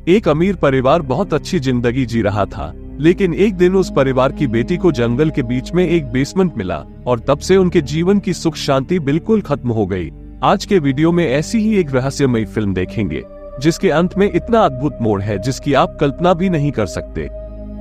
एक अमीर परिवार बहुत अच्छी जिंदगी जी रहा था, लेकिन एक दिन उस परिवार की बेटी को जंगल के बीच में एक बेसमेंट मिला और तब से उनके जीवन की सुख शांति बिल्कुल खत्म हो गई। आज के वीडियो में ऐसी ही एक रहस्यमयी फिल्म देखेंगे जिसके अंत में इतना अद्भुत मोड़ है जिसकी आप कल्पना भी नहीं कर सकते।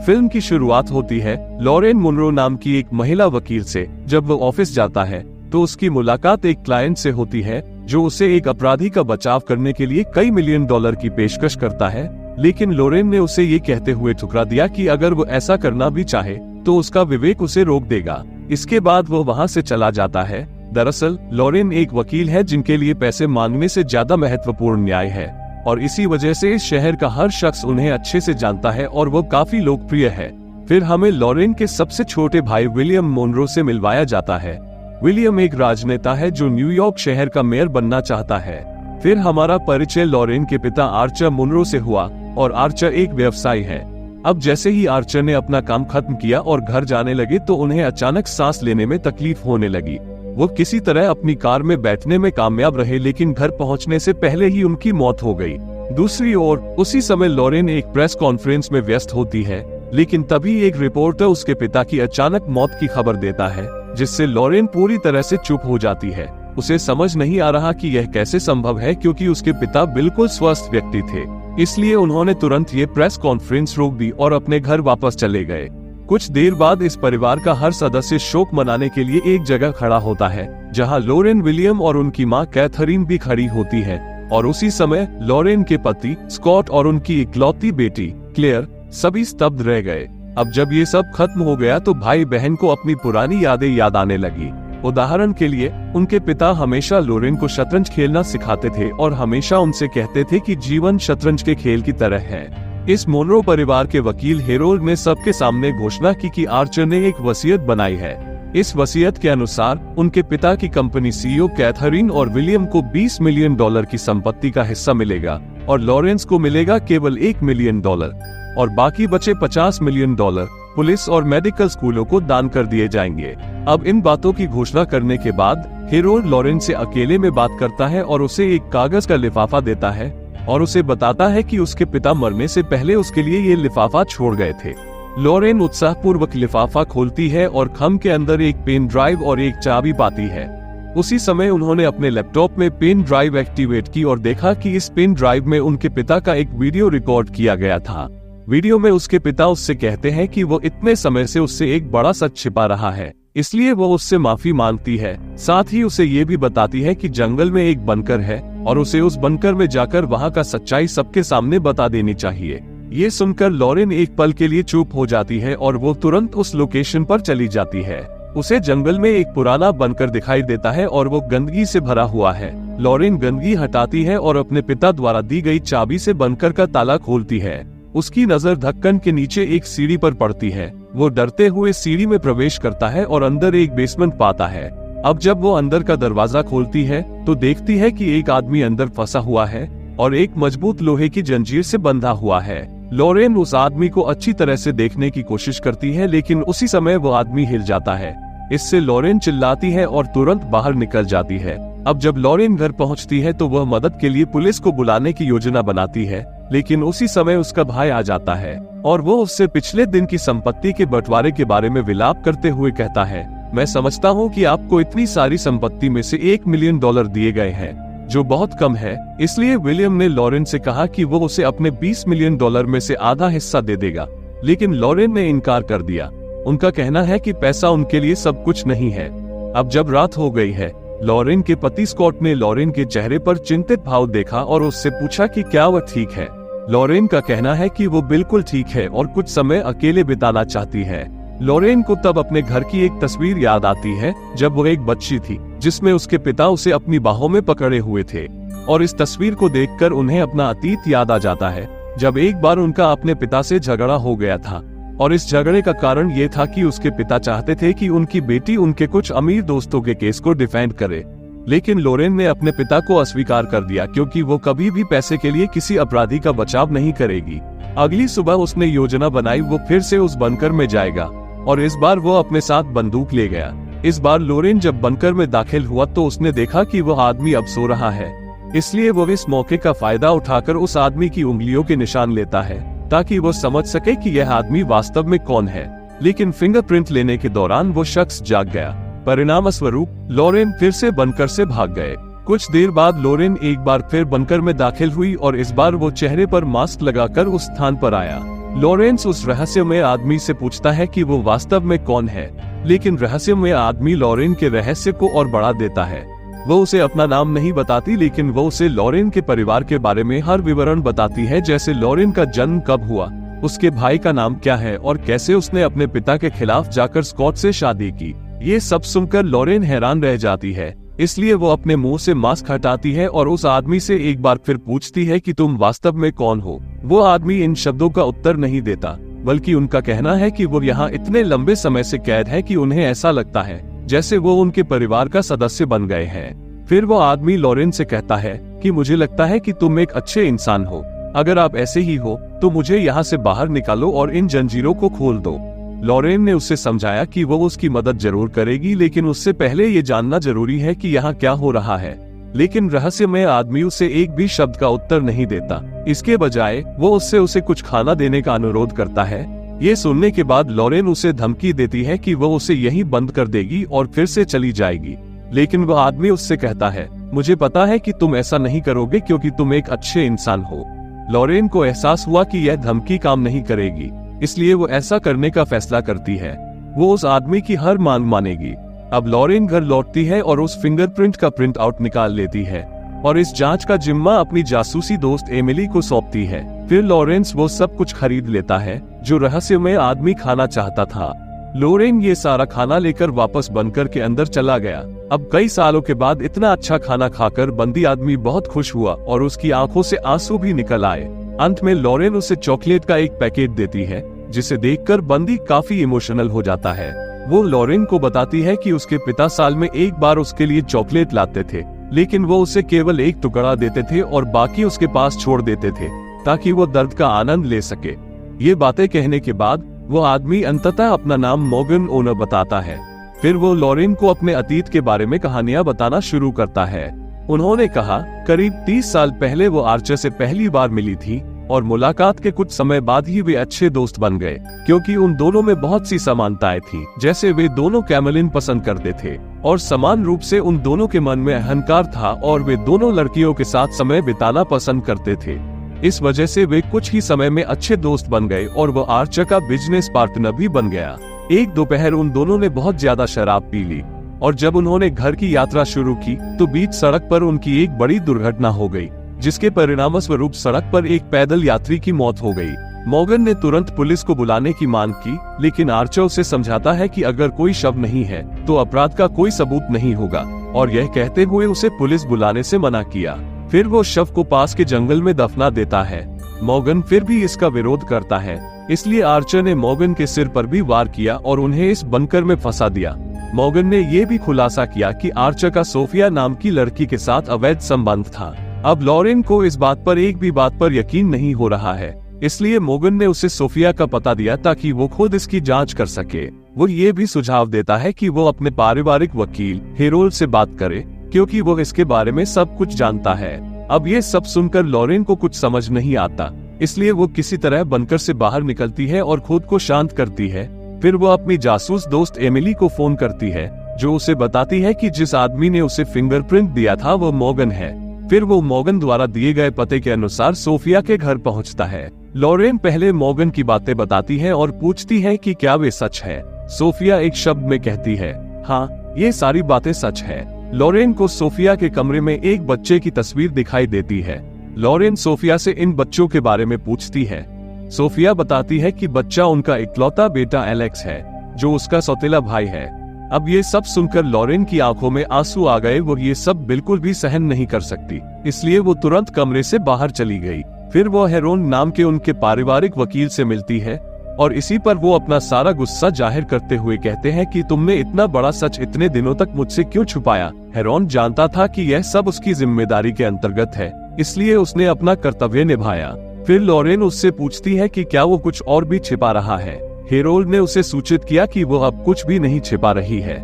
फिल्म की शुरुआत होती है लॉरेन मुनरो नाम की एक महिला वकील से। जब वो ऑफिस जाता है तो उसकी मुलाकात एक क्लाइंट से होती है जो उसे एक अपराधी का बचाव करने के लिए कई मिलियन डॉलर की पेशकश करता है, लेकिन लॉरेन ने उसे ये कहते हुए ठुकरा दिया कि अगर वो ऐसा करना भी चाहे तो उसका विवेक उसे रोक देगा। इसके बाद वो वहाँ से चला जाता है। दरअसल लॉरेन एक वकील है जिनके लिए पैसे मांगने से ज्यादा महत्वपूर्ण न्याय है और इसी वजह से इस शहर का हर शख्स उन्हें अच्छे से जानता है और वो काफी लोकप्रिय है। फिर हमें लॉरेन के सबसे छोटे भाई विलियम मोनरो से मिलवाया जाता है। विलियम एक राजनेता है जो न्यूयॉर्क शहर का मेयर बनना चाहता है। फिर हमारा परिचय लॉरेन के पिता आर्चर मुनरो से हुआ और आर्चर एक व्यवसायी है। अब जैसे ही आर्चर ने अपना काम खत्म किया और घर जाने लगे तो उन्हें अचानक सांस लेने में तकलीफ होने लगी। वो किसी तरह अपनी कार में बैठने में कामयाब रहे, लेकिन घर पहुंचने से पहले ही उनकी मौत हो गई। दूसरी ओर उसी समय लॉरेन एक प्रेस कॉन्फ्रेंस में व्यस्त होती है, लेकिन तभी एक रिपोर्टर उसके पिता की अचानक मौत की खबर देता है, जिससे लॉरेन पूरी तरह से चुप हो जाती है। उसे समझ नहीं आ रहा कि यह कैसे संभव है, क्योंकि उसके पिता बिल्कुल स्वस्थ व्यक्ति थे। इसलिए उन्होंने तुरंत ये प्रेस कॉन्फ्रेंस रोक दी और अपने घर वापस चले गए। कुछ देर बाद इस परिवार का हर सदस्य शोक मनाने के लिए एक जगह खड़ा होता है, जहां लॉरेन, विलियम और उनकी मां कैथरीन भी खड़ी होती है। और उसी समय लॉरेन के पति स्कॉट और उनकी इकलौती बेटी क्लेयर सभी स्तब्ध रह गए। अब जब ये सब खत्म हो गया तो भाई बहन को अपनी पुरानी यादें याद आने लगी। उदाहरण के लिए उनके पिता हमेशा लॉरेन को शतरंज खेलना सिखाते थे और हमेशा उनसे कहते थे कि जीवन शतरंज के खेल की तरह है। इस मोनरो परिवार के वकील हेरोल्ड ने सबके सामने घोषणा की कि आर्चर ने एक वसीयत बनाई है। इस वसीयत के अनुसार उनके पिता की कंपनी सीईओ कैथरीन और विलियम को 20 मिलियन डॉलर की संपत्ति का हिस्सा मिलेगा और लॉरेंस को मिलेगा केवल 1 मिलियन डॉलर और बाकी बचे 50 मिलियन डॉलर पुलिस और मेडिकल स्कूलों को दान कर दिए जाएंगे। अब इन बातों की घोषणा करने के बाद हेरोल्ड लॉरेन से अकेले में बात करता है और उसे एक कागज का लिफाफा देता है और उसे बताता है कि उसके पिता मरने से पहले उसके लिए ये लिफाफा छोड़ गए थे। लॉरेन उत्साहपूर्वक लिफाफा खोलती है और खम के अंदर एक पेन ड्राइव और एक चाबी पाती है। उसी समय उन्होंने अपने लैपटॉप में पेन ड्राइव एक्टिवेट की और देखा कि इस पेन ड्राइव में उनके पिता का एक वीडियो रिकॉर्ड किया गया था। वीडियो में उसके पिता उससे कहते हैं कि वो इतने समय से उससे एक बड़ा सच छिपा रहा है, इसलिए वो उससे माफी मांगती है। साथ ही उसे ये भी बताती है कि जंगल में एक बंकर है और उसे उस बंकर में जाकर वहाँ का सच्चाई सबके सामने बता देनी चाहिए। ये सुनकर लॉरेन एक पल के लिए चुप हो जाती है और वो तुरंत उस लोकेशन पर चली जाती है। उसे जंगल में एक पुराना बंकर दिखाई देता है और वो गंदगी से भरा हुआ है। लॉरेन गंदगी हटाती है और अपने पिता द्वारा दी गई चाबी से बंकर का ताला खोलती है। उसकी नजर ढक्कन के नीचे एक सीढ़ी पर पड़ती है। वो डरते हुए सीढ़ी में प्रवेश करता है और अंदर एक बेसमेंट पाता है। अब जब वो अंदर का दरवाजा खोलती है तो देखती है कि एक आदमी अंदर फंसा हुआ है और एक मजबूत लोहे की जंजीर से बंधा हुआ है। लॉरेन उस आदमी को अच्छी तरह से देखने की कोशिश करती है, लेकिन उसी समय वो आदमी हिल जाता है। इससे लॉरेन चिल्लाती है और तुरंत बाहर निकल जाती है। अब जब लॉरेन घर पहुंचती है तो वह मदद के लिए पुलिस को बुलाने की योजना बनाती है, लेकिन उसी समय उसका भाई आ जाता है और वो उससे पिछले दिन की संपत्ति के बंटवारे के बारे में विलाप करते हुए कहता है, मैं समझता हूँ कि आपको इतनी सारी संपत्ति में से 1 मिलियन डॉलर दिए गए हैं, जो बहुत कम है। इसलिए विलियम ने लॉरेन से कहा कि वो उसे अपने 20 मिलियन डॉलर में से आधा हिस्सा दे देगा, लेकिन लॉरेन ने इनकार कर दिया। उनका कहना है कि पैसा उनके लिए सब कुछ नहीं है। अब जब रात हो गई है, लॉरेन के पति स्कॉट ने लॉरेन के चेहरे पर चिंतित भाव देखा और उससे पूछा कि क्या वह ठीक है। लॉरेन का कहना है कि वो बिल्कुल ठीक है और कुछ समय अकेले बिताना चाहती है। लॉरेन को तब अपने घर की एक तस्वीर याद आती है जब वो एक बच्ची थी, जिसमें उसके पिता उसे अपनी बाहों में पकड़े हुए थे। और इस तस्वीर को देखकर उन्हें अपना अतीत याद आ जाता है, जब एक बार उनका अपने पिता से झगड़ा हो गया था। और इस झगड़े का कारण ये था कि उसके पिता चाहते थे कि उनकी बेटी उनके कुछ अमीर दोस्तों के केस को डिफेंड करे, लेकिन लॉरेन ने अपने पिता को अस्वीकार कर दिया, क्योंकि वो कभी भी पैसे के लिए किसी अपराधी का बचाव नहीं करेगी। अगली सुबह उसने योजना बनाई, वो फिर से उस बंकर में जाएगा और इस बार वो अपने साथ बंदूक ले गया। इस बार लॉरेन जब बंकर में दाखिल हुआ तो उसने देखा कि वह आदमी अब सो रहा है। इसलिए वो इस मौके का फायदा उठाकर उस आदमी की उंगलियों के निशान लेता है ताकि वो समझ सके कि यह आदमी वास्तव में कौन है। लेकिन फिंगरप्रिंट लेने के दौरान वो शख्स जाग गया। परिणाम स्वरूप लॉरेन फिर से बनकर से भाग गए। कुछ देर बाद लॉरेन एक बार फिर बनकर में दाखिल हुई और इस बार वो चेहरे पर मास्क लगाकर उस स्थान पर आया। लॉरेंस उस रहस्यमय आदमी से पूछता है कि वो वास्तव में कौन है, लेकिन रहस्यमय आदमी लॉरेन के रहस्य को और बढ़ा देता है। वो उसे अपना नाम नहीं बताती, लेकिन वो उसे लॉरेन के परिवार के बारे में हर विवरण बताती है, जैसे लॉरेन का जन्म कब हुआ, उसके भाई का नाम क्या है और कैसे उसने अपने पिता के खिलाफ जाकर स्कॉट से शादी की। ये सब सुनकर लॉरेन हैरान रह जाती है, इसलिए वो अपने मुंह से मास्क हटाती है और उस आदमी से एक बार फिर पूछती है कि तुम वास्तव में कौन हो। वो आदमी इन शब्दों का उत्तर नहीं देता, बल्कि उनका कहना है कि वो यहाँ इतने लंबे समय से कैद है कि उन्हें ऐसा लगता है जैसे वो उनके परिवार का सदस्य बन गए हैं। फिर वो आदमी लॉरेन से कहता है कि मुझे लगता है कि तुम एक अच्छे इंसान हो। अगर आप ऐसे ही हो तो मुझे यहाँ से बाहर निकालो और इन जंजीरों को खोल दो। लॉरेन ने उसे समझाया कि वो उसकी मदद जरूर करेगी, लेकिन उससे पहले ये जानना जरूरी है कि यहाँ क्या हो रहा है। लेकिन रहस्यमय आदमी उसे एक भी शब्द का उत्तर नहीं देता। इसके बजाय वो उसे कुछ खाना देने का अनुरोध करता है। ये सुनने के बाद लॉरेन उसे धमकी देती है कि वो उसे यहीं बंद कर देगी और फिर से चली जाएगी। लेकिन वह आदमी उससे कहता है, मुझे पता है कि तुम ऐसा नहीं करोगे क्योंकि तुम एक अच्छे इंसान हो। लॉरेन को एहसास हुआ कि यह धमकी काम नहीं करेगी, इसलिए वो ऐसा करने का फैसला करती है। वो उस आदमी की हर मांग मानेगी। अब लॉरेन घर लौटती है और उस फिंगरप्रिंट का प्रिंट आउट निकाल लेती है और इस जांच का जिम्मा अपनी जासूसी दोस्त एमिली को सौंपती है। फिर लॉरेंस वो सब कुछ खरीद लेता है जो रहस्यमय आदमी खाना चाहता था। लॉरेन ये सारा खाना लेकर वापस बनकर के अंदर चला गया। अब कई सालों के बाद इतना अच्छा खाना खाकर बंदी आदमी बहुत खुश हुआ और उसकी आंखों से आंसू भी निकल आए। अंत में लॉरेन उसे चॉकलेट का एक पैकेट देती है, जिसे देखकर बंदी काफी इमोशनल हो जाता है। वो लॉरेन को बताती है कि उसके पिता साल में एक बार उसके लिए चॉकलेट लाते थे, लेकिन वो उसे केवल एक टुकड़ा देते थे और बाकी उसके पास छोड़ देते थे ताकि वो दर्द का आनंद ले सके। ये बातें कहने के बाद वो आदमी अंततः अपना नाम मॉर्गन ओनर बताता है। फिर वो लॉरेन को अपने अतीत के बारे में कहानियां बताना शुरू करता है। उन्होंने कहा, करीब 30 साल पहले वो आर्चर से पहली बार मिली थी और मुलाकात के कुछ समय बाद ही वे अच्छे दोस्त बन गए, क्योंकि उन दोनों में बहुत सी समानताएं थी। जैसे वे दोनों कैमलिन पसंद करते थे और समान रूप से उन दोनों के मन में अहंकार था और वे दोनों लड़कियों के साथ समय बिताना पसंद करते थे। इस वजह से वे कुछ ही समय में अच्छे दोस्त बन गए और वो आर्चर का बिजनेस पार्टनर भी बन गया। एक दोपहर उन दोनों ने बहुत ज्यादा शराब पी ली और जब उन्होंने घर की यात्रा शुरू की तो बीच सड़क पर उनकी एक बड़ी दुर्घटना हो गई, जिसके परिणाम स्वरूप सड़क पर एक पैदल यात्री की मौत हो गई। मॉर्गन ने तुरंत पुलिस को बुलाने की मांग की, लेकिन आर्चर उसे समझाता है कि अगर कोई शव नहीं है तो अपराध का कोई सबूत नहीं होगा, और यह कहते हुए उसे पुलिस बुलाने से मना किया। फिर वो शव को पास के जंगल में दफना देता है। मॉर्गन फिर भी इसका विरोध करता है, इसलिए आर्चर ने मॉर्गन के सिर पर भी वार किया और उन्हें इस बंकर में फंसा दिया। मॉर्गन ने यह भी खुलासा किया कि आर्चर का सोफिया नाम की लड़की के साथ अवैध संबंध था। अब लॉरेन को इस बात पर एक भी बात पर यकीन नहीं हो रहा है, इसलिए मॉर्गन ने उसे सोफिया का पता दिया ताकि वो खुद इसकी जांच कर सके। वो ये भी सुझाव देता है कि वो अपने पारिवारिक वकील हेरोल्ड से बात करे, क्योंकि वो इसके बारे में सब कुछ जानता है। अब ये सब सुनकर लॉरेन को कुछ समझ नहीं आता, इसलिए वो किसी तरह बंकर से बाहर निकलती है और खुद को शांत करती है। फिर वो अपनी जासूस दोस्त एमिली को फोन करती है, जो उसे बताती है कि जिस आदमी ने उसे फिंगरप्रिंट दिया था वो मॉर्गन है। फिर वो मॉर्गन द्वारा दिए गए पते के अनुसार सोफिया के घर पहुंचता है। लॉरेन पहले मॉर्गन की बातें बताती है और पूछती है कि क्या वे सच है। सोफिया एक शब्द में कहती है, हाँ, ये सारी बातें सच है। लॉरेन को सोफिया के कमरे में एक बच्चे की तस्वीर दिखाई देती है। लॉरेन सोफिया से इन बच्चों के बारे में पूछती है। सोफिया बताती है कि बच्चा उनका इकलौता बेटा एलेक्स है, जो उसका सौतेला भाई है। अब ये सब सुनकर लॉरेन की आंखों में आंसू आ गए। वो ये सब बिल्कुल भी सहन नहीं कर सकती, इसलिए वो तुरंत कमरे से बाहर चली गई। फिर वो हेरोन नाम के उनके पारिवारिक वकील से मिलती है और इसी पर वो अपना सारा गुस्सा जाहिर करते हुए कहते हैं कि तुमने इतना बड़ा सच इतने दिनों तक मुझसे क्यों छुपाया। हेरोन जानता था कि यह सब उसकी जिम्मेदारी के अंतर्गत है, इसलिए उसने अपना कर्तव्य निभाया। फिर लॉरेन उससे पूछती है कि क्या वो कुछ और भी छिपा रहा है। हेरोल्ड ने उसे सूचित किया कि वो अब कुछ भी नहीं छिपा रही है।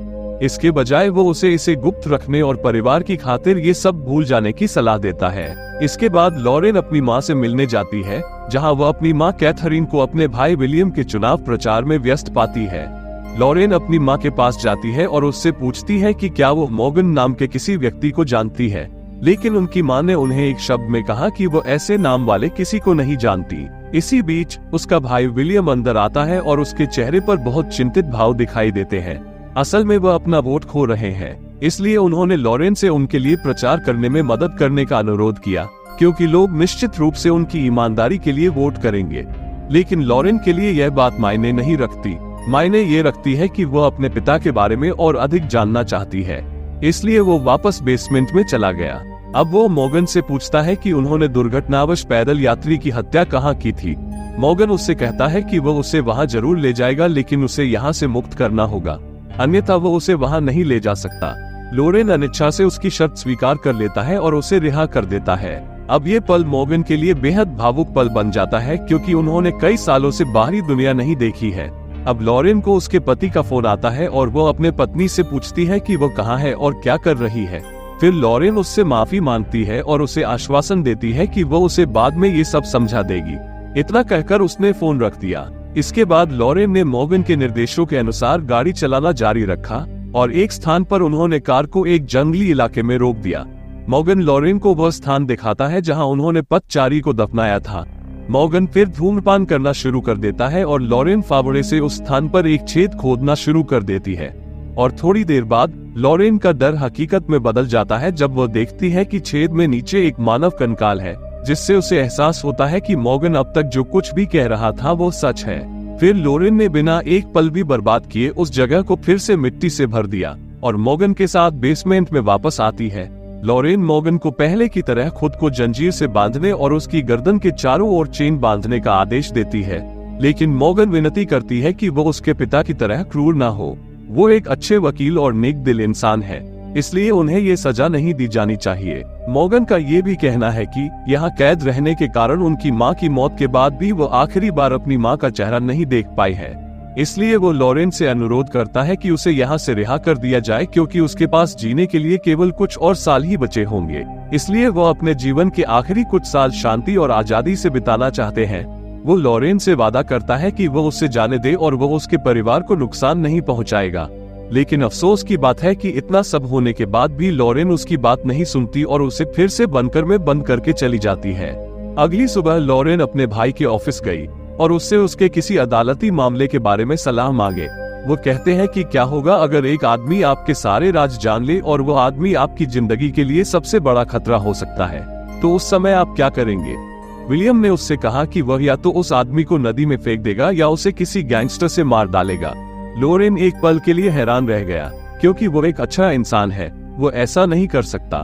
इसके बजाय वो उसे इसे गुप्त रखने और परिवार की खातिर ये सब भूल जाने की सलाह देता है। इसके बाद लॉरेन अपनी माँ से मिलने जाती है, जहाँ वह अपनी माँ कैथरीन को अपने भाई विलियम के चुनाव प्रचार में व्यस्त पाती है। लॉरेन अपनी माँ के पास जाती है और उससे पूछती है कि क्या वो मॉर्गन नाम के किसी व्यक्ति को जानती है, लेकिन उनकी माँ ने उन्हें एक शब्द में कहा कि वो ऐसे नाम वाले किसी को नहीं जानती। इसी बीच उसका भाई विलियम अंदर आता है और उसके चेहरे पर बहुत चिंतित भाव दिखाई देते हैं। असल में वह अपना वोट खो रहे हैं, इसलिए उन्होंने लॉरेन से उनके लिए प्रचार करने में मदद करने का अनुरोध किया, क्योंकि लोग निश्चित रूप से उनकी ईमानदारी के लिए वोट करेंगे। लेकिन लॉरेन के लिए यह बात मायने नहीं रखती। मायने ये रखती है कि वह अपने पिता के बारे में और अधिक जानना चाहती है, इसलिए वो वापस बेसमेंट में चला गया। अब वो मॉर्गन से पूछता है कि उन्होंने दुर्घटनावश पैदल यात्री की हत्या कहाँ की थी। मॉर्गन उससे कहता है कि वह उसे वहाँ जरूर ले जाएगा, लेकिन उसे यहाँ से मुक्त करना होगा, अन्यथा वो उसे वहाँ नहीं ले जा सकता। लॉरेन अनिच्छा से उसकी शर्त स्वीकार कर लेता है और उसे रिहा कर देता है। अब ये पल मॉर्गन के लिए बेहद भावुक पल बन जाता है, क्योंकि उन्होंने कई सालों से बाहरी दुनिया नहीं देखी है। अब लॉरेन को उसके पति का फोन आता है और वो अपने पत्नी से पूछती है कि वो कहाँ है और क्या कर रही है। फिर लॉरेन उससे माफी मांगती है और उसे आश्वासन देती है कि वो उसे बाद में ये सब समझा देगी। इतना कहकर उसने फोन रख दिया। इसके बाद लॉरेन ने मॉर्गन के निर्देशों के अनुसार गाड़ी चलाना जारी रखा और एक स्थान पर उन्होंने कार को एक जंगली इलाके में रोक दिया। मॉर्गन लॉरेन को वह स्थान दिखाता है जहां उन्होंने पथचारी को दफनाया था। मॉर्गन फिर धूम्रपान करना शुरू कर देता है और लॉरेन फावड़े से उस स्थान पर एक छेद खोदना शुरू कर देती है। और थोड़ी देर बाद लॉरेन का डर हकीकत में बदल जाता है जब वह देखती है कि छेद में नीचे एक मानव कंकाल है, जिससे उसे एहसास होता है कि मॉर्गन अब तक जो कुछ भी कह रहा था वो सच है। फिर लॉरेन ने बिना एक पल भी बर्बाद किए उस जगह को फिर से मिट्टी से भर दिया और मॉर्गन के साथ बेसमेंट में वापस आती है। लॉरेन मॉर्गन को पहले की तरह खुद को जंजीर से बांधने और उसकी गर्दन के चारों ओर चेन बांधने का आदेश देती है, लेकिन मॉर्गन विनती करती है कि वो उसके पिता की तरह क्रूर ना हो। वो एक अच्छे वकील और नेक दिल इंसान है, इसलिए उन्हें ये सजा नहीं दी जानी चाहिए। मॉर्गन का ये भी कहना है कि यहाँ कैद रहने के कारण उनकी माँ की मौत के बाद भी वो आखिरी बार अपनी माँ का चेहरा नहीं देख पाई है, इसलिए वो लॉरेन से अनुरोध करता है कि उसे यहाँ से रिहा कर दिया जाए, क्योंकि उसके पास जीने के लिए केवल कुछ और साल ही बचे होंगे। इसलिए वो अपने जीवन के आखिरी कुछ साल शांति और आजादी से बिताना चाहते हैं। वो लॉरेन से वादा करता है कि वो उसे जाने दे और वो उसके परिवार को नुकसान नहीं पहुंचाएगा। लेकिन अफसोस की बात है कि इतना सब होने के बाद भी लॉरेन उसकी बात नहीं सुनती और उसे फिर से बंकर में बंद करके चली जाती है। अगली सुबह लॉरेन अपने भाई के ऑफिस गई और उससे उसके किसी अदालती मामले के बारे में सलाह मांगे। वो कहते हैं कि क्या होगा अगर एक आदमी आपके सारे राज जान ले और वो आदमी आपकी जिंदगी के लिए सबसे बड़ा खतरा हो सकता है, तो उस समय आप क्या करेंगे। विलियम ने उससे कहा कि वह या तो उस आदमी को नदी में फेंक देगा या उसे किसी गैंगस्टर से मार डालेगा। लॉरेन एक पल के लिए हैरान रह गया, क्योंकि वो एक अच्छा इंसान है, वो ऐसा नहीं कर सकता।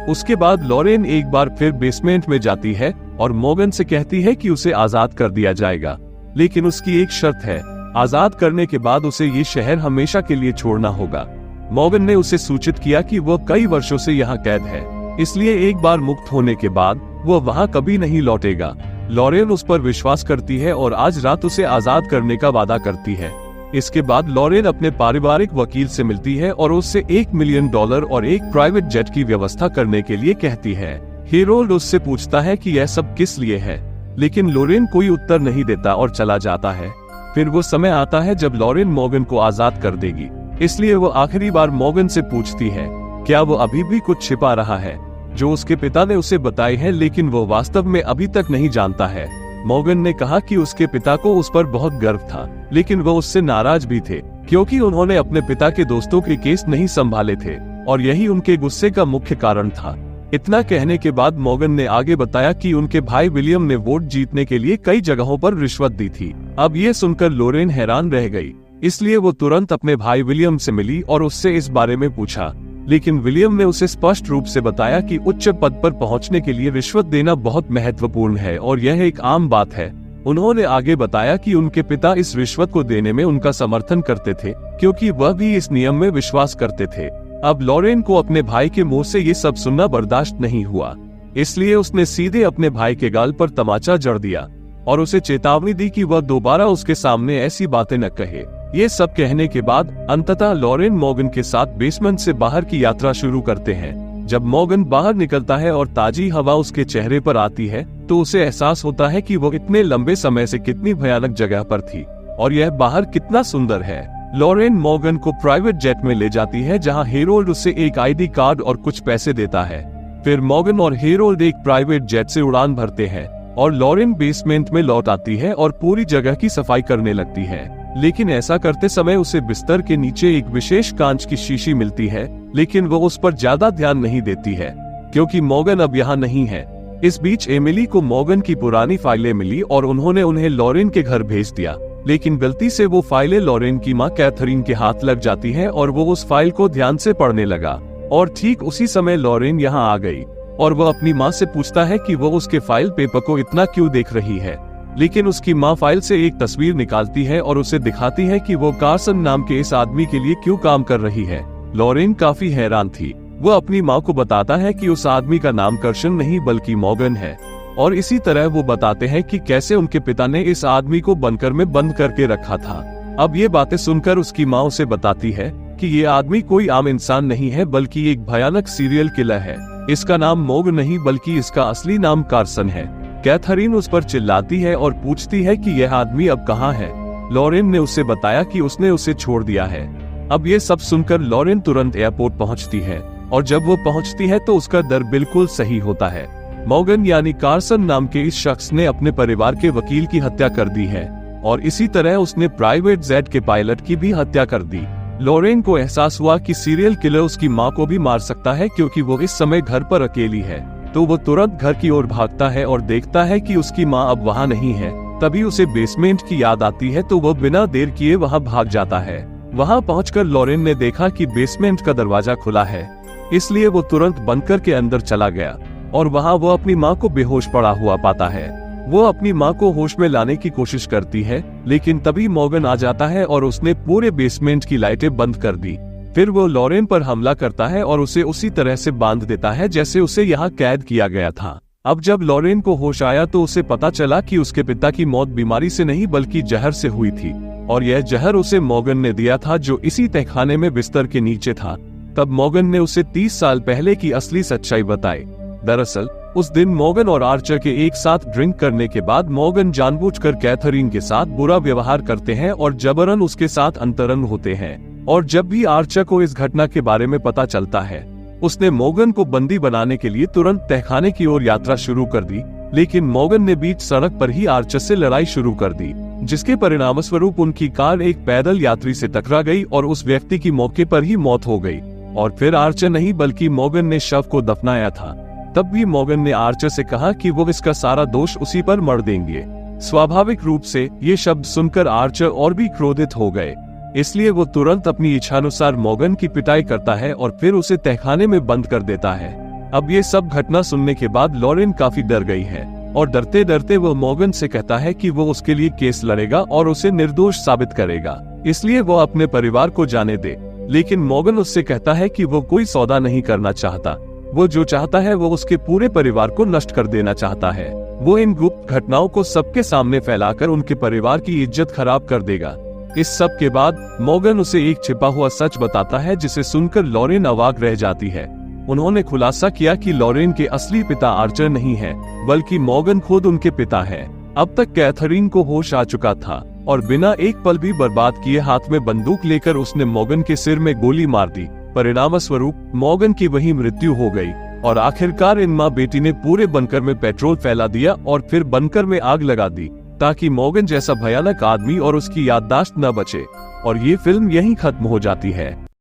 उसके बाद लॉरेन एक बार फिर बेसमेंट में जाती है और मॉर्गन से कहती है कि उसे आजाद कर दिया जाएगा, लेकिन उसकी एक शर्त है, आजाद करने के बाद उसे ये शहर हमेशा के लिए छोड़ना होगा। मॉर्गन ने उसे सूचित किया कि वह कई वर्षों से यहाँ कैद है, इसलिए एक बार मुक्त होने के बाद वह वहाँ कभी नहीं लौटेगा। लॉरेन उस पर विश्वास करती है और आज रात उसे आजाद करने का वादा करती है। इसके बाद लॉरेन अपने पारिवारिक वकील से मिलती है और उससे $1 मिलियन और एक प्राइवेट जेट की व्यवस्था करने के लिए कहती है। हेरोल्ड उससे पूछता है कि यह सब किस लिए है, लेकिन लॉरेन कोई उत्तर नहीं देता और चला जाता है। फिर वो समय आता है जब लॉरेन मॉर्गन को आजाद कर देगी, इसलिए वो आखिरी बार मॉर्गन से पूछती है क्या वो अभी भी कुछ छिपा रहा है जो उसके पिता ने उसे बताई है, लेकिन वो वास्तव में अभी तक नहीं जानता है। मॉर्गन ने कहा कि उसके पिता को उस पर बहुत गर्व था, लेकिन वो उससे नाराज भी थे, क्योंकि उन्होंने अपने पिता के दोस्तों के केस नहीं संभाले थे और यही उनके गुस्से का मुख्य कारण था। इतना कहने के बाद मॉर्गन ने आगे बताया कि उनके भाई विलियम ने वोट जीतने के लिए कई जगहों पर रिश्वत दी थी। अब ये सुनकर लॉरेन हैरान रह गई, इसलिए वो तुरंत अपने भाई विलियम से मिली और उससे इस बारे में पूछा, लेकिन विलियम ने उसे स्पष्ट रूप से बताया कि उच्च पद पर पहुंचने के लिए रिश्वत देना बहुत महत्वपूर्ण है और यह एक आम बात है। उन्होंने आगे बताया कि उनके पिता इस रिश्वत को देने में उनका समर्थन करते थे, क्योंकि वह भी इस नियम में विश्वास करते थे। अब लॉरेन को अपने भाई के मुंह से ये सब सुनना बर्दाश्त नहीं हुआ, इसलिए उसने सीधे अपने भाई के गाल पर तमाचा जड़ दिया और उसे चेतावनी दी कि वह दोबारा उसके सामने ऐसी बातें न कहे। ये सब कहने के बाद अंततः लॉरेन मॉर्गन के साथ बेसमेंट से बाहर की यात्रा शुरू करते हैं। जब मॉर्गन बाहर निकलता है और ताजी हवा उसके चेहरे पर आती है तो उसे एहसास होता है कि वो इतने लंबे समय से कितनी भयानक जगह पर थी और यह बाहर कितना सुंदर है। लॉरेन मॉर्गन को प्राइवेट जेट में ले जाती है जहां हेरोल्ड उसे एक आईडी कार्ड और कुछ पैसे देता है। फिर मॉर्गन और हेरोल्ड एक प्राइवेट जेट से उड़ान भरते हैं और लॉरेन बेसमेंट में लौट आती है और पूरी जगह की सफाई करने लगती है। लेकिन ऐसा करते समय उसे बिस्तर के नीचे एक विशेष कांच की शीशी मिलती है, लेकिन वो उस पर ज्यादा ध्यान नहीं देती है क्योंकि मॉर्गन अब यहाँ नहीं है। इस बीच एमिली को मॉर्गन की पुरानी फाइलें मिली और उन्होंने उन्हें लॉरेन के घर भेज दिया, लेकिन गलती से वो फाइलें लॉरेन की माँ कैथरीन के हाथ लग जाती हैं और वो उस फाइल को ध्यान से पढ़ने लगा। और ठीक उसी समय लॉरेन यहाँ आ गई और वह अपनी माँ से पूछता है कि वो उसके फाइल पेपर को इतना क्यों देख रही है। लेकिन उसकी माँ फाइल से एक तस्वीर निकालती है और उसे दिखाती है कि वो कार्सन नाम के इस आदमी के लिए क्यों काम कर रही है। लॉरेन काफी हैरान थी। वो अपनी माँ को बताता है कि उस आदमी का नाम कार्सन नहीं बल्कि मॉर्गन है और इसी तरह वो बताते हैं कि कैसे उनके पिता ने इस आदमी को बंकर में बंद करके रखा था। अब ये बातें सुनकर उसकी माँ उसे बताती है कि ये आदमी कोई आम इंसान नहीं है बल्कि एक भयानक सीरियल किलर है। इसका नाम मॉर्गन नहीं बल्कि इसका असली नाम कार्सन है। कैथरीन उस पर चिल्लाती है और पूछती है कि यह आदमी अब कहाँ है। लॉरेन ने उसे बताया कि उसने उसे छोड़ दिया है। अब ये सब सुनकर लॉरेन तुरंत एयरपोर्ट पहुंचती है और जब वो पहुंचती है तो उसका डर बिल्कुल सही होता है। मॉर्गन यानी कार्सन नाम के इस शख्स ने अपने परिवार के वकील की हत्या कर दी है और इसी तरह उसने प्राइवेट जेट के पायलट की भी हत्या कर दी। लॉरेन को एहसास हुआ कि सीरियल किलर उसकी माँ को भी मार सकता है क्योंकि वो इस समय घर पर अकेली है। तो वो तुरंत घर की ओर भागता है और देखता है कि उसकी माँ अब वहाँ नहीं है। तभी उसे बेसमेंट की याद आती है तो वो बिना देर किए वहाँ भाग जाता है। वहाँ पहुंचकर लॉरेन ने देखा कि बेसमेंट का दरवाजा खुला है, इसलिए वो तुरंत बंकर के अंदर चला गया और वहाँ वो अपनी माँ को बेहोश पड़ा हुआ पाता है। वो अपनी माँ को होश में लाने की कोशिश करती है, लेकिन तभी मॉर्गन आ जाता है और उसने पूरे बेसमेंट की लाइटें बंद कर दी। फिर वो लॉरेन पर हमला करता है और उसे उसी तरह से बांध देता है जैसे उसे यहाँ कैद किया गया था। अब जब लॉरेन को होश आया तो उसे पता चला कि उसके पिता की मौत बीमारी से नहीं बल्कि जहर से हुई थी और यह जहर उसे मॉर्गन ने दिया था जो इसी तहखाने में बिस्तर के नीचे था। तब मॉर्गन ने उसे 30 साल पहले की असली सच्चाई बताई। दरअसल उस दिन मॉर्गन और आर्चर के एक साथ ड्रिंक करने के बाद मॉर्गन जानबूझकर कैथरीन के साथ बुरा व्यवहार करते हैं और जबरन उसके साथ अंतरंग होते हैं। और जब भी आर्चर को इस घटना के बारे में पता चलता है, उसने मॉर्गन को बंदी बनाने के लिए तुरंत तहखाने की ओर यात्रा शुरू कर दी। लेकिन मॉर्गन ने बीच सड़क पर ही आर्चर से लड़ाई शुरू कर दी, जिसके परिणामस्वरूप उनकी कार एक पैदल यात्री से टकरा गई और उस व्यक्ति की मौके पर ही मौत हो गई। और फिर आर्चर नहीं बल्कि मॉर्गन ने शव को दफनाया था। तब भी मॉर्गन ने आर्चर से कहा कि वो इसका सारा दोष उसी पर मढ़ देंगे। स्वाभाविक रूप से ये शब्द सुनकर आर्चर और भी क्रोधित हो गए, इसलिए वो तुरंत अपनी इच्छानुसार मॉर्गन की पिटाई करता है और फिर उसे तहखाने में बंद कर देता है। अब ये सब घटना सुनने के बाद लॉरेन काफी डर गई है और डरते डरते वो मॉर्गन से कहता है कि वो उसके लिए केस लड़ेगा और उसे निर्दोष साबित करेगा, इसलिए वो अपने परिवार को जाने दे। लेकिन मॉर्गन उससे कहता है कि वो कोई सौदा नहीं करना चाहता। वो जो चाहता है वो उसके पूरे परिवार को नष्ट कर देना चाहता है। वो इन गुप्त घटनाओं को सबके सामने फैलाकर उनके परिवार की इज्जत खराब कर देगा। इस सब के बाद मॉर्गन उसे एक छिपा हुआ सच बताता है जिसे सुनकर लॉरेन अवाक रह जाती है। उन्होंने खुलासा किया कि लॉरेन के असली पिता आर्चर नहीं है बल्कि मॉर्गन खुद उनके पिता है। अब तक कैथरीन को होश आ चुका था और बिना एक पल भी बर्बाद किए हाथ में बंदूक लेकर उसने मॉर्गन के सिर में गोली मार दी। परिणामस्वरूप मॉर्गन की वही मृत्यु हो गई और आखिरकार इन माँ बेटी ने पूरे बंकर में पेट्रोल फैला दिया और फिर बंकर में आग लगा दी ताकि मॉर्गन जैसा भयानक आदमी और उसकी याददाश्त न बचे। और ये फिल्म यहीं खत्म हो जाती है।